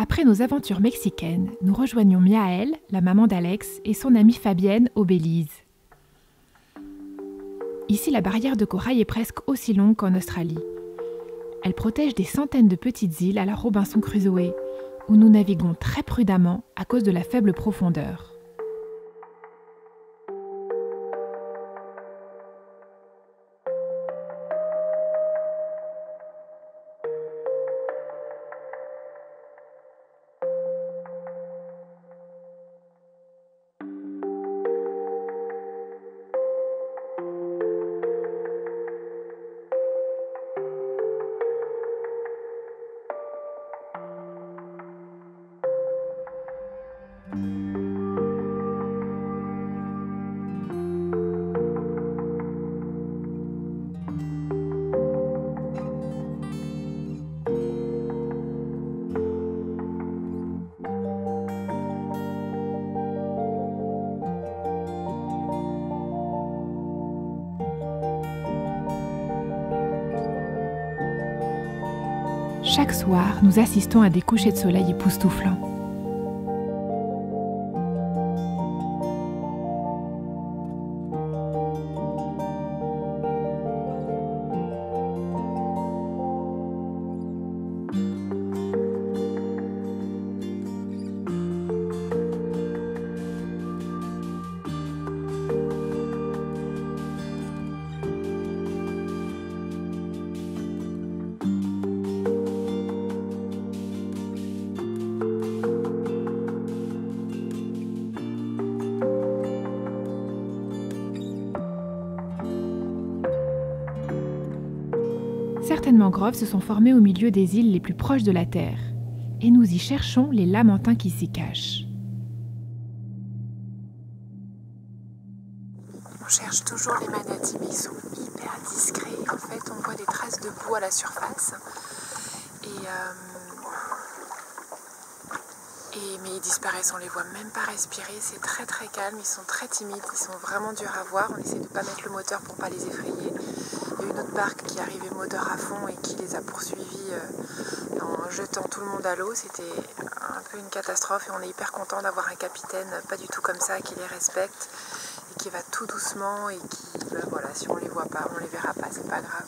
Après nos aventures mexicaines, nous rejoignons Miaël, la maman d'Alex, et son amie Fabienne au Belize. Ici, la barrière de corail est presque aussi longue qu'en Australie. Elle protège des centaines de petites îles à la Robinson Crusoe, où nous naviguons très prudemment à cause de la faible profondeur. Chaque soir, nous assistons à des couchers de soleil époustouflants. Certaines mangroves se sont formées au milieu des îles les plus proches de la Terre, et nous y cherchons les lamantins qui s'y cachent. On cherche toujours les manatis, mais ils sont hyper discrets. En fait, on voit des traces de boue à la surface. Mais ils disparaissent, on les voit même pas respirer. C'est très très calme, ils sont très timides, ils sont vraiment durs à voir. On essaie de ne pas mettre le moteur pour ne pas les effrayer. Il y a une autre barque qui arrivait moteur à fond et qui les a poursuivis en jetant tout le monde à l'eau. C'était un peu une catastrophe et on est hyper content d'avoir un capitaine pas du tout comme ça, qui les respecte et qui va tout doucement et qui, voilà, si on les voit pas, on les verra pas, c'est pas grave.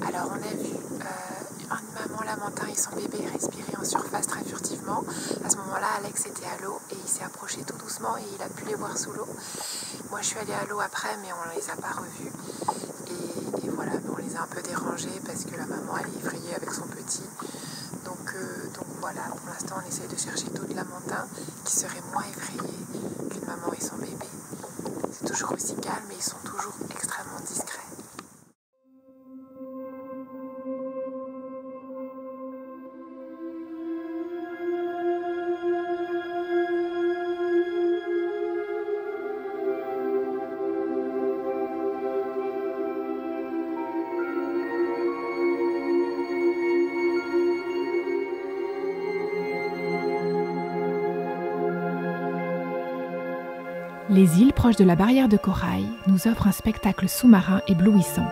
Alors on a vu une maman lamentin et son bébé respirer en surface très furtivement. À ce moment-là, Alex était à l'eau et il s'est approché tout doucement et il a pu les voir sous l'eau. Moi je suis allée à l'eau après, mais on les a pas revus. Et voilà, on les a un peu dérangés parce que la maman elle est effrayée avec son petit. Donc voilà, pour l'instant on essaye de chercher d'autres lamantins qui seraient moins effrayés qu'une maman et son bébé. C'est toujours aussi calme et ils sont toujours extrêmement discrets. Les îles proches de la barrière de corail nous offrent un spectacle sous-marin éblouissant.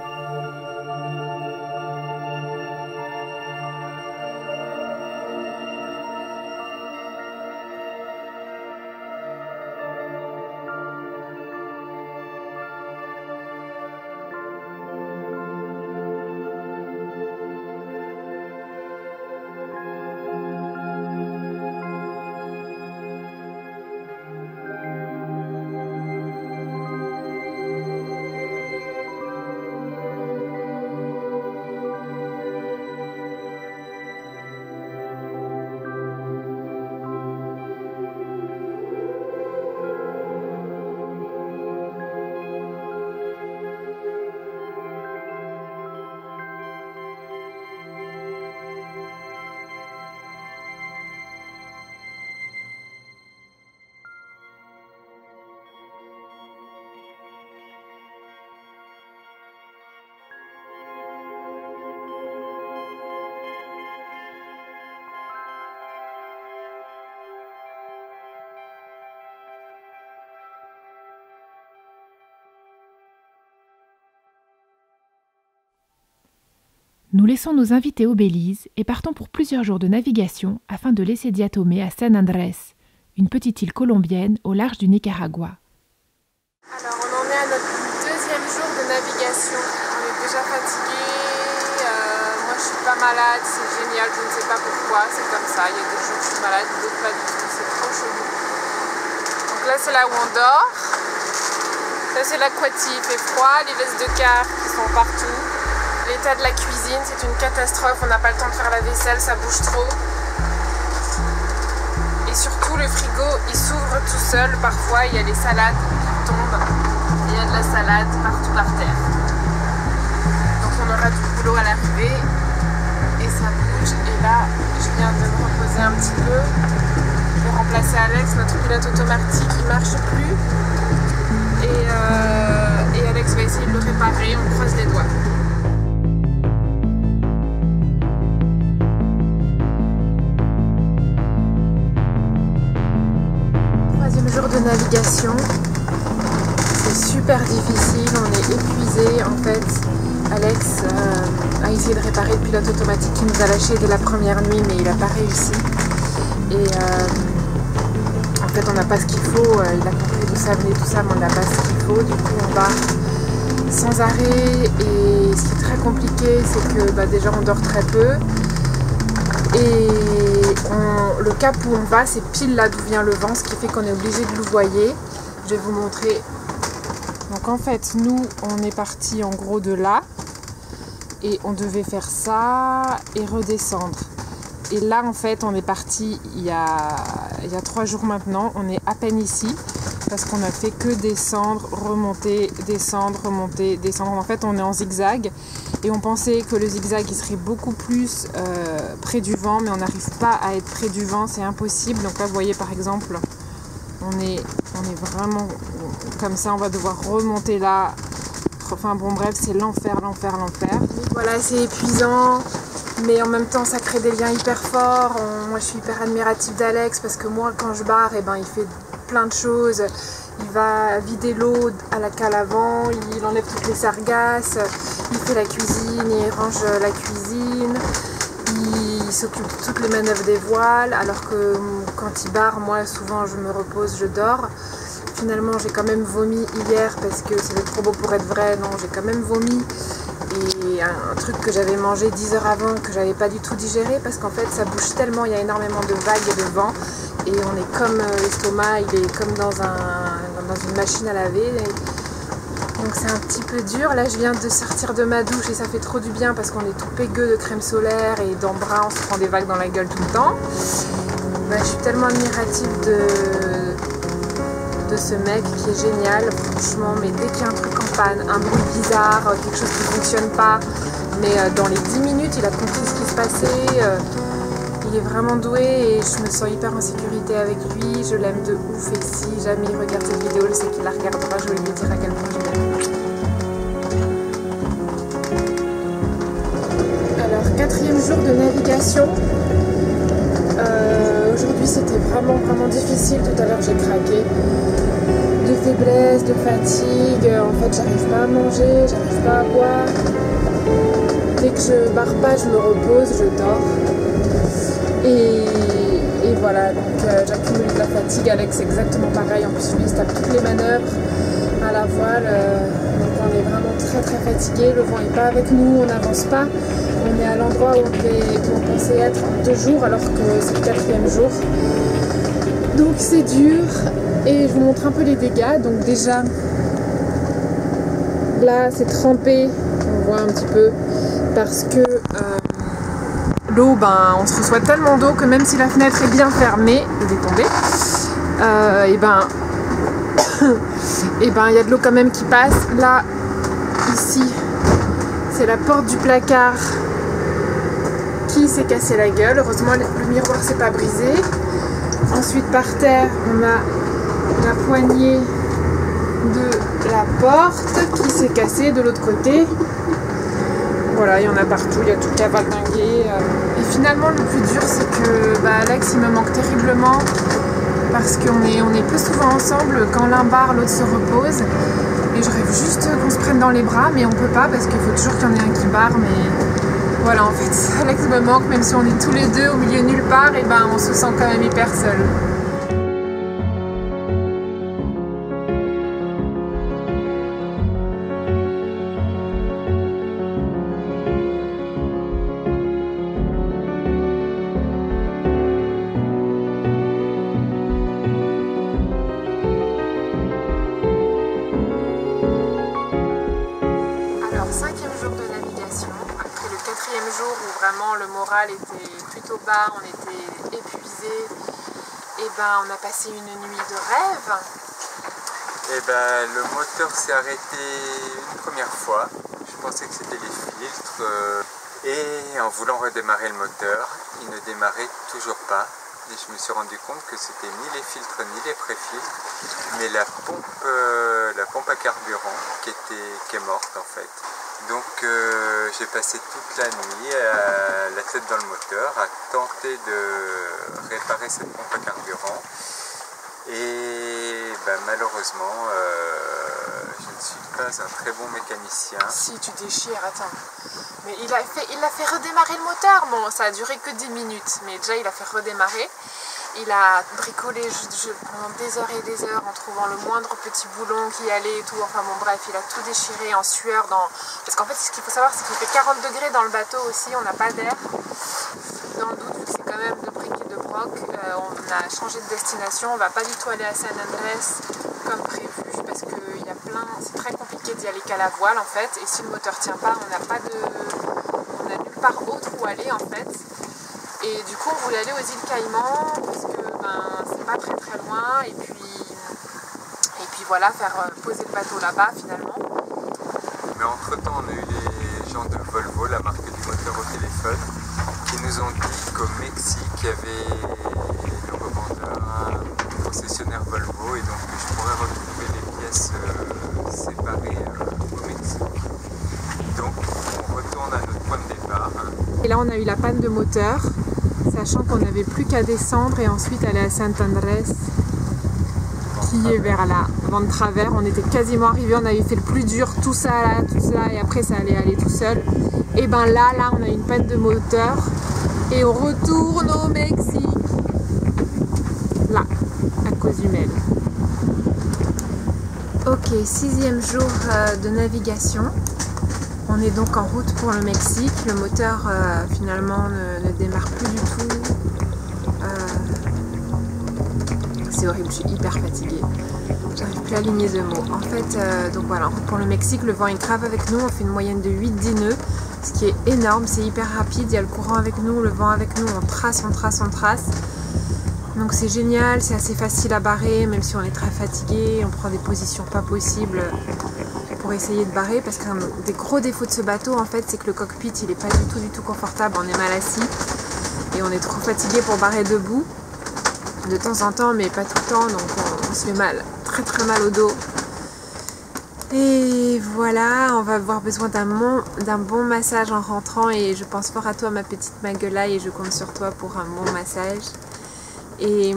Nous laissons nos invités au Belize et partons pour plusieurs jours de navigation afin de laisser Diatomé à San Andrés, une petite île colombienne au large du Nicaragua. Alors on en est à notre deuxième jour de navigation. On est déjà fatigué. Moi je suis pas malade, c'est génial, je ne sais pas pourquoi, c'est comme ça. Il y a des jours où je suis malade, d'autres pas du tout, c'est trop chelou. Donc là c'est là où on dort. Là c'est l'aquatique, il fait froid, les vestes de quart qui sont partout. L'état de la cuisine, c'est une catastrophe, on n'a pas le temps de faire la vaisselle, ça bouge trop. Et surtout le frigo, il s'ouvre tout seul, parfois il y a les salades qui tombent, et il y a de la salade partout par terre. Donc on aura du boulot à l'arrivée, et ça bouge, et là je viens de me reposer un petit peu. Je vais remplacer Alex, notre pilote automatique qui ne marche plus. Et Alex va essayer de le réparer, on croise les doigts. Jour de navigation, c'est super difficile, on est épuisé. En fait, Alex a essayé de réparer le pilote automatique qui nous a lâché dès la première nuit, mais il n'a pas réussi. Et en fait, on n'a pas ce qu'il faut. Il a compris d'où ça venait, tout ça, mais on n'a pas ce qu'il faut. Du coup, on va sans arrêt. Et ce qui est très compliqué, c'est que déjà, on dort très peu. Et le cap où on va, c'est pile là d'où vient le vent, ce qui fait qu'on est obligé de louvoyer. Je vais vous montrer. Donc en fait, nous, on est parti en gros de là. Et on devait faire ça et redescendre. Et là, en fait, on est parti il y a 3 jours maintenant. On est à peine ici parce qu'on a fait que descendre, remonter, descendre, remonter, descendre. En fait, on est en zigzag. Et on pensait que le zigzag il serait beaucoup plus près du vent, mais on n'arrive pas à être près du vent, c'est impossible. Donc là vous voyez par exemple, on est vraiment comme ça, on va devoir remonter là. Enfin bon bref, c'est l'enfer, l'enfer, l'enfer. Voilà, c'est épuisant, mais en même temps ça crée des liens hyper forts. Moi je suis hyper admirative d'Alex parce que moi quand je barre, il fait plein de choses. Il va vider l'eau à la cale avant, il enlève toutes les sargasses, il fait la cuisine, il range la cuisine, il s'occupe de toutes les manœuvres des voiles, alors que quand il barre, moi souvent je me repose, je dors. Finalement j'ai quand même vomi hier parce que c'était trop beau pour être vrai, non j'ai quand même vomi. Et un truc que j'avais mangé 10 heures avant, que j'avais pas du tout digéré parce qu'en fait ça bouge tellement, il y a énormément de vagues et de vent. Et on est comme l'estomac, il est comme dans une machine à laver. Donc c'est un petit peu dur. Là je viens de sortir de ma douche et ça fait trop du bien parce qu'on est tout pégueux de crème solaire et d'embrun, on se prend des vagues dans la gueule tout le temps. Je suis tellement admirative de ce mec qui est génial, franchement, mais dès qu'il y a un truc en panne, un bruit bizarre, quelque chose qui ne fonctionne pas, mais dans les 10 minutes il a compris ce qui se passait. Il est vraiment doué et je me sens hyper en sécurité avec lui, je l'aime de ouf et si jamais il regarde cette vidéo, je sais qu'il la regardera, je vais lui dire à quel point je l'aime. Alors, 4e jour de navigation. Aujourd'hui c'était vraiment difficile, tout à l'heure j'ai craqué. De faiblesse, de fatigue, en fait j'arrive pas à manger, j'arrive pas à boire. Dès que je barre pas, je me repose, je dors. Et voilà, donc j'accumule de la fatigue. Alex c'est exactement pareil, en plus lui il se tape toutes les manœuvres à la voile, donc on est vraiment très fatigué, le vent n'est pas avec nous, on n'avance pas, on est à l'endroit où on pensait être en 2 jours alors que c'est le 4e jour, donc c'est dur. Et je vous montre un peu les dégâts. Donc déjà là c'est trempé, on voit un petit peu parce que l'eau, on se reçoit tellement d'eau que même si la fenêtre est bien fermée, elle est tombée, il y a de l'eau quand même qui passe. Là, ici, c'est la porte du placard qui s'est cassée la gueule. Heureusement, le miroir s'est pas brisé. Ensuite, par terre, on a la poignée de la porte qui s'est cassée de l'autre côté. Voilà, il y en a partout, il y a tout cavaldingué. Et finalement, le plus dur, c'est que Alex, il me manque terriblement parce qu'on est peu souvent ensemble. Quand l'un barre, l'autre se repose. Et je rêve juste qu'on se prenne dans les bras, mais on peut pas parce qu'il faut toujours qu'il y en ait un qui barre. Mais Voilà, en fait, Alex me manque, même si on est tous les deux au milieu de nulle part, et ben on se sent quand même hyper seul. Jour où vraiment le moral était plutôt bas, on était épuisés, et ben on a passé une nuit de rêve. Et ben le moteur s'est arrêté une première fois, je pensais que c'était les filtres, et en voulant redémarrer le moteur, il ne démarrait toujours pas. Et je me suis rendu compte que c'était ni les filtres ni les pré-filtres, mais la pompe à carburant qui est morte en fait. Donc j'ai passé toute la nuit la tête dans le moteur à tenter de réparer cette pompe à carburant. Et ben, malheureusement, je ne suis pas un très bon mécanicien. Si tu déchires, attends. Mais il a fait redémarrer le moteur. Bon, ça a duré que 10 minutes, mais déjà il a fait redémarrer. Il a bricolé pendant des heures et des heures en trouvant le moindre petit boulon qui allait et tout. Enfin bon bref, il a tout déchiré en sueur. Parce qu'en fait, ce qu'il faut savoir, c'est qu'il fait 40 degrés dans le bateau aussi, on n'a pas d'air. Dans le doute, vu que c'est quand même de briques et de broc, on a changé de destination. On ne va pas du tout aller à San Andrés comme prévu parce que c'est très compliqué d'y aller qu'à la voile en fait. Et si le moteur ne tient pas, on n'a nulle part autre où aller en fait. Et du coup, on voulait aller aux îles Caïmans parce que c'est pas très très loin. Et puis voilà, faire poser le bateau là-bas finalement. Mais entre-temps, on a eu les gens de Volvo, la marque du moteur au téléphone, qui nous ont dit qu'au Mexique, il y avait le revendeur, un concessionnaire Volvo, et donc je pourrais retrouver les pièces séparées au Mexique. Donc, on retourne à notre point de départ. Et là, on a eu la panne de moteur, sachant qu'on n'avait plus qu'à descendre et ensuite aller à Sant Andrés, qui est vers là, vent de travers. On était quasiment arrivés, on avait fait le plus dur, tout ça, et après ça allait aller tout seul. Et ben là, on a une panne de moteur et on retourne au Mexique. Là, à Cozumel. Ok, 6e jour de navigation. On est donc en route pour le Mexique. Le moteur finalement ne démarre plus du tout. C'est horrible, je suis hyper fatiguée. J'arrive plus à aligner de mots. En fait, donc voilà, en route pour le Mexique, le vent est grave avec nous. On fait une moyenne de 8-10 nœuds, ce qui est énorme. C'est hyper rapide. Il y a le courant avec nous, le vent avec nous. On trace, on trace, on trace. Donc c'est génial, c'est assez facile à barrer, même si on est très fatigué. On prend des positions pas possibles pour essayer de barrer, parce qu'un des gros défauts de ce bateau en fait, c'est que le cockpit il est pas du tout confortable, on est mal assis et on est trop fatigué pour barrer debout de temps en temps, mais pas tout le temps, donc on se fait mal, très très mal au dos. Et voilà, on va avoir besoin d'un bon massage en rentrant, et je pense fort à toi ma petite Maguelaï, et je compte sur toi pour un bon massage. Et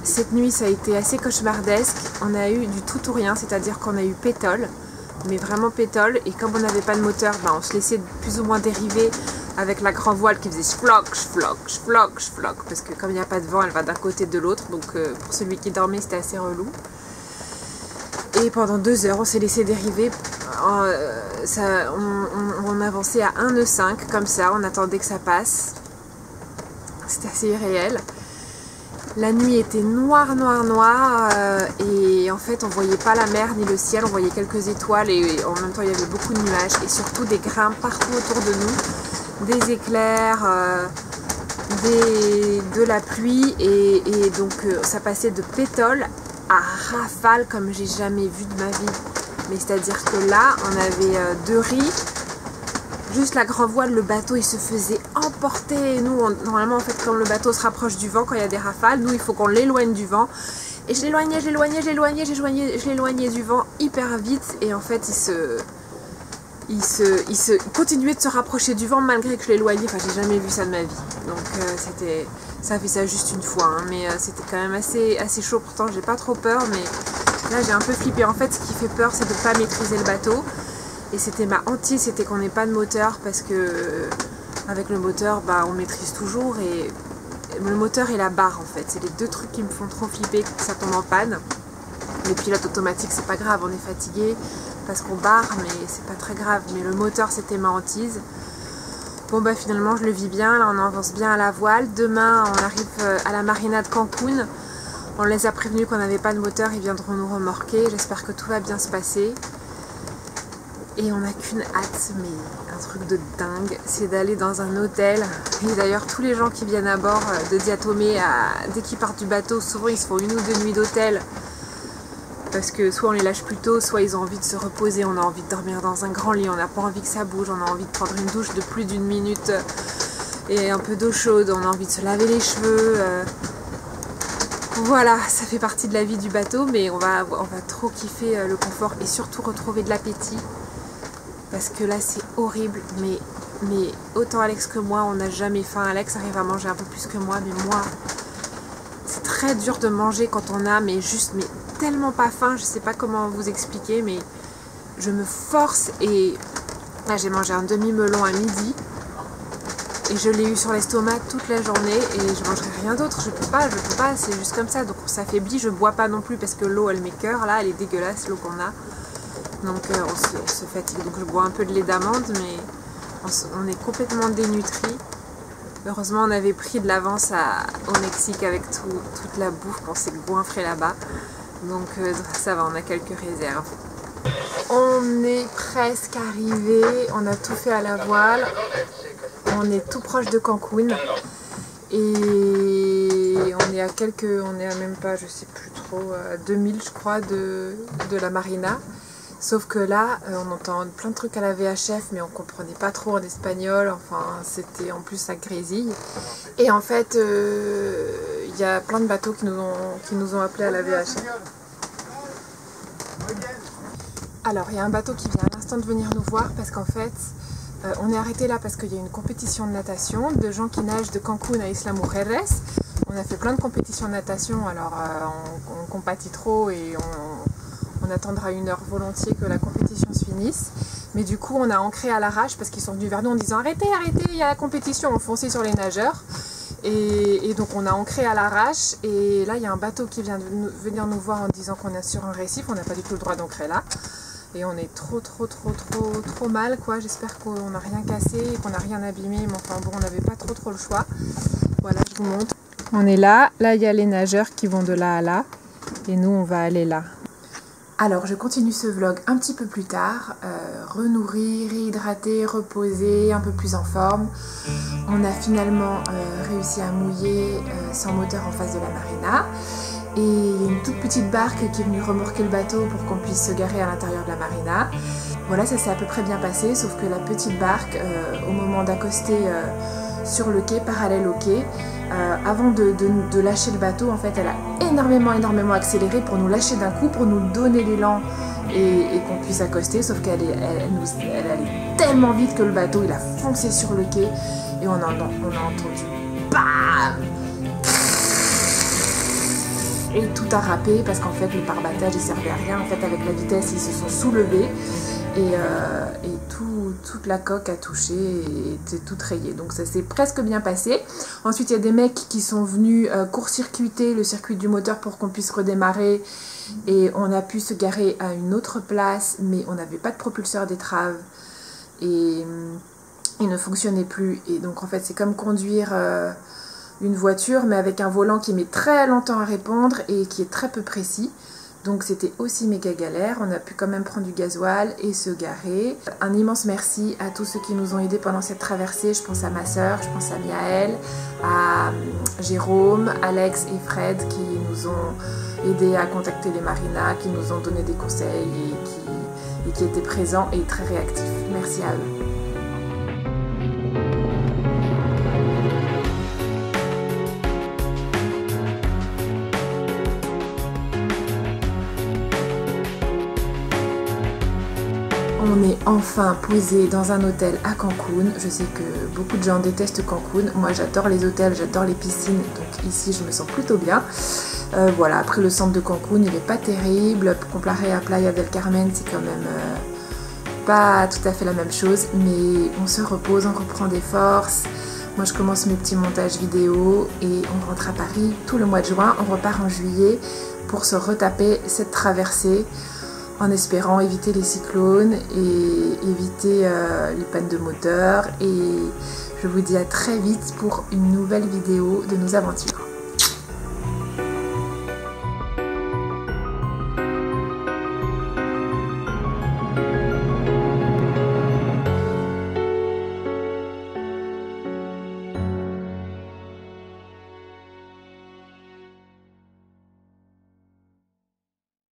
cette nuit ça a été assez cauchemardesque. On a eu du tout ou rien, c'est-à-dire qu'on a eu pétole, mais vraiment pétole, et comme on n'avait pas de moteur, on se laissait plus ou moins dériver avec la grand voile qui faisait floc, floc, floc, floc, parce que comme il n'y a pas de vent, elle va d'un côté de l'autre, donc pour celui qui dormait c'était assez relou. Et pendant 2 heures on s'est laissé dériver, on avançait à 1 nœud 5 comme ça, on attendait que ça passe. C'était assez irréel. La nuit était noire, et en fait on voyait pas la mer ni le ciel, on voyait quelques étoiles, et en même temps il y avait beaucoup de nuages et surtout des grains partout autour de nous, des éclairs, de la pluie, et donc ça passait de pétole à rafale comme j'ai jamais vu de ma vie. Mais c'est à dire que là on avait 2 riz. Juste la grand voile, le bateau il se faisait emporter. Nous, normalement, en fait, quand le bateau se rapproche du vent, quand il y a des rafales, nous il faut qu'on l'éloigne du vent. Et je l'éloignais du vent hyper vite. Et en fait, il continuait de se rapprocher du vent malgré que je l'éloignais. Enfin, j'ai jamais vu ça de ma vie. Donc, ça a fait ça juste une fois. Hein. Mais c'était quand même assez chaud. Pourtant, j'ai pas trop peur. Mais là, j'ai un peu flippé. En fait, ce qui fait peur, c'est de ne pas maîtriser le bateau. Et c'était ma hantise, c'était qu'on n'ait pas de moteur parce que avec le moteur on maîtrise toujours et le moteur et la barre en fait, c'est les deux trucs qui me font trop flipper quand ça tombe en panne. Les pilotes automatiques c'est pas grave, on est fatigué parce qu'on barre mais c'est pas très grave, mais le moteur c'était ma hantise. Bon finalement je le vis bien, là on avance bien à la voile. Demain on arrive à la marina de Cancun. On les a prévenus qu'on n'avait pas de moteur, ils viendront nous remorquer. J'espère que tout va bien se passer. Et on n'a qu'une hâte, mais un truc de dingue, c'est d'aller dans un hôtel. Et d'ailleurs tous les gens qui viennent à bord de Diatomée, dès qu'ils partent du bateau, souvent ils se font 1 ou 2 nuits d'hôtel. Parce que soit on les lâche plus tôt, soit ils ont envie de se reposer, on a envie de dormir dans un grand lit, on n'a pas envie que ça bouge, on a envie de prendre une douche de plus d'1 minute et un peu d'eau chaude, on a envie de se laver les cheveux. Voilà, ça fait partie de la vie du bateau, mais on va trop kiffer le confort et surtout retrouver de l'appétit. Parce que là c'est horrible, mais autant Alex que moi, on n'a jamais faim. Alex arrive à manger un peu plus que moi, mais moi, c'est très dur de manger quand on a, mais tellement pas faim, je sais pas comment vous expliquer, mais je me force et là j'ai mangé un demi-melon à midi et je l'ai eu sur l'estomac toute la journée et je mangerai rien d'autre, je peux pas, c'est juste comme ça, donc on s'affaiblit, je bois pas non plus parce que l'eau elle m'écoeure, là elle est dégueulasse l'eau qu'on a, donc on se fatigue, donc je bois un peu de lait d'amande mais on est complètement dénutri. Heureusement on avait pris de l'avance au Mexique avec toute la bouffe qu'on s'est goinfré là-bas. Donc ça va, on a quelques réserves. On est presque arrivé, on a tout fait à la voile. On est tout proche de Cancun. Et on est à même pas, je sais plus trop, à 2000 je crois de la marina. Sauf que là, on entend plein de trucs à la VHF, mais on comprenait pas trop en espagnol. Enfin, c'était en plus ça grésille. Et en fait, il y a plein de bateaux qui nous ont appelés à la VHF. Alors, il y a un bateau qui vient à l'instant de venir nous voir parce qu'en fait, on est arrêté là parce qu'il y a une compétition de natation de gens qui nagent de Cancun à Isla Mujeres. On a fait plein de compétitions de natation, alors on compatit trop et on attendra 1 heure volontiers que la compétition se finisse. Mais du coup, on a ancré à l'arrache parce qu'ils sont venus vers nous en disant arrêtez, il y a la compétition, on fonçait sur les nageurs. Et donc on a ancré à l'arrache et là il y a un bateau qui vient de venir nous voir en disant qu'on est sur un récif, on n'a pas du tout le droit d'ancrer là. Et on est trop mal quoi, j'espère qu'on n'a rien cassé et qu'on n'a rien abîmé, mais enfin bon on n'avait pas trop le choix. Voilà, je vous montre. On est là il y a les nageurs qui vont de là à là et nous on va aller là. Alors je continue ce vlog un petit peu plus tard, renourrir, réhydrater, reposer, un peu plus en forme. On a finalement réussi à mouiller sans moteur en face de la marina. Et il y a une toute petite barque qui est venue remorquer le bateau pour qu'on puisse se garer à l'intérieur de la marina. Voilà, ça s'est à peu près bien passé, sauf que la petite barque, au moment d'accoster sur le quai, parallèle au quai, avant de lâcher le bateau, en fait, elle a énormément accéléré pour nous lâcher d'un coup, pour nous donner l'élan et qu'on puisse accoster, sauf qu'elle allait tellement vite que le bateau, il a foncé sur le quai et on a entendu BAM! Et tout a râpé parce qu'en fait le pare-battage il servait à rien, en fait avec la vitesse ils se sont soulevés et toute la coque a touché et était toute rayée, donc ça s'est presque bien passé. Ensuite il y a des mecs qui sont venus court-circuiter le circuit du moteur pour qu'on puisse redémarrer et on a pu se garer à une autre place, mais on n'avait pas de propulseur d'étrave et il ne fonctionnait plus, et donc en fait c'est comme conduire une voiture mais avec un volant qui met très longtemps à répondre et qui est très peu précis. Donc c'était aussi méga galère, on a pu quand même prendre du gasoil et se garer. Un immense merci à tous ceux qui nous ont aidés pendant cette traversée. Je pense à ma soeur, je pense à Miaël, à Jérôme, Alex et Fred qui nous ont aidés à contacter les marinas, qui nous ont donné des conseils et qui étaient présents et très réactifs. Merci à eux. On est enfin posé dans un hôtel à Cancun. Je sais que beaucoup de gens détestent Cancun. Moi j'adore les hôtels, j'adore les piscines. Donc ici je me sens plutôt bien. Voilà, après le centre de Cancun il n'est pas terrible. Comparé à Playa del Carmen, c'est quand même pas tout à fait la même chose, mais on se repose, on reprend des forces. Moi je commence mes petits montages vidéo et on rentre à Paris tout le mois de juin, on repart en juillet pour se retaper cette traversée en espérant éviter les cyclones et éviter les pannes de moteur. Et je vous dis à très vite pour une nouvelle vidéo de nos aventures.